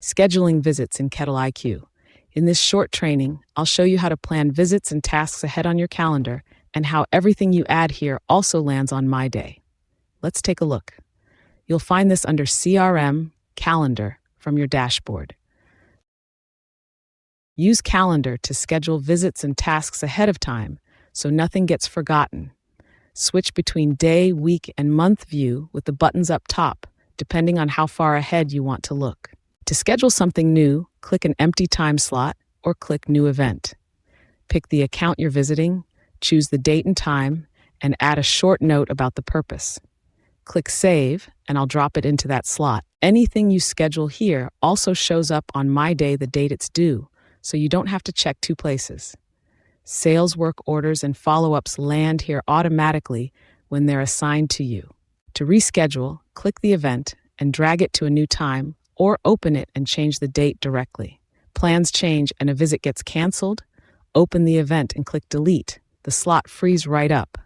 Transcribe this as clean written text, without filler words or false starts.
Scheduling visits in KettleiQ. In this short training, I'll show you how to plan visits and tasks ahead on your calendar and how everything you add here also lands on my day. Let's take a look. You'll find this under CRM Calendar from your dashboard. Use Calendar to schedule visits and tasks ahead of time so nothing gets forgotten. Switch between day, week, and month view with the buttons up top, depending on how far ahead you want to look. To schedule something new, click an empty time slot or click New Event. Pick the account you're visiting, choose the date and time, and add a short note about the purpose. Click Save, and I'll drop it into that slot. Anything you schedule here also shows up on my day the date it's due, so you don't have to check two places. Sales work orders and follow-ups land here automatically when they're assigned to you. To reschedule, click the event and drag it to a new time, or open it and change the date directly. Plans change and a visit gets canceled, open the event and click Delete. The slot frees right up.